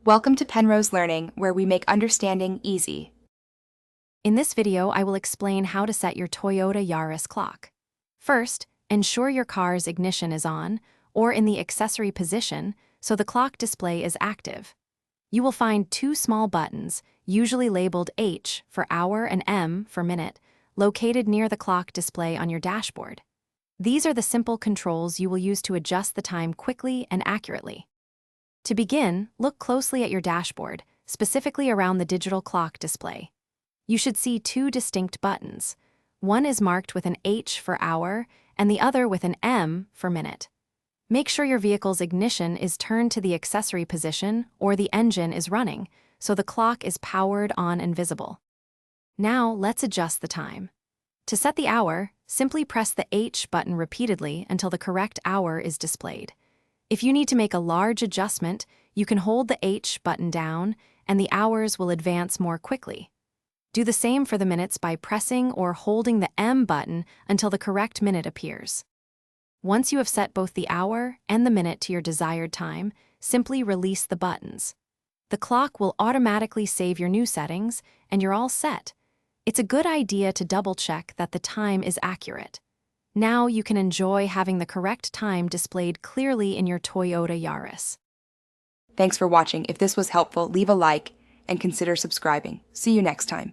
Welcome to Penrose Learning, where we make understanding easy. In this video, I will explain how to set your Toyota Yaris clock. First, ensure your car's ignition is on, or in the accessory position, so the clock display is active. You will find two small buttons, usually labeled H for hour and M for minute, located near the clock display on your dashboard. These are the simple controls you will use to adjust the time quickly and accurately. To begin, look closely at your dashboard, specifically around the digital clock display. You should see two distinct buttons. One is marked with an H for hour, and the other with an M for minute. Make sure your vehicle's ignition is turned to the accessory position or the engine is running, so the clock is powered on and visible. Now, let's adjust the time. To set the hour, simply press the H button repeatedly until the correct hour is displayed. If you need to make a large adjustment, you can hold the H button down, and the hours will advance more quickly. Do the same for the minutes by pressing or holding the M button until the correct minute appears. Once you have set both the hour and the minute to your desired time, simply release the buttons. The clock will automatically save your new settings, and you're all set. It's a good idea to double-check that the time is accurate. Now you can enjoy having the correct time displayed clearly in your Toyota Yaris. Thanks for watching. If this was helpful, leave a like and consider subscribing. See you next time.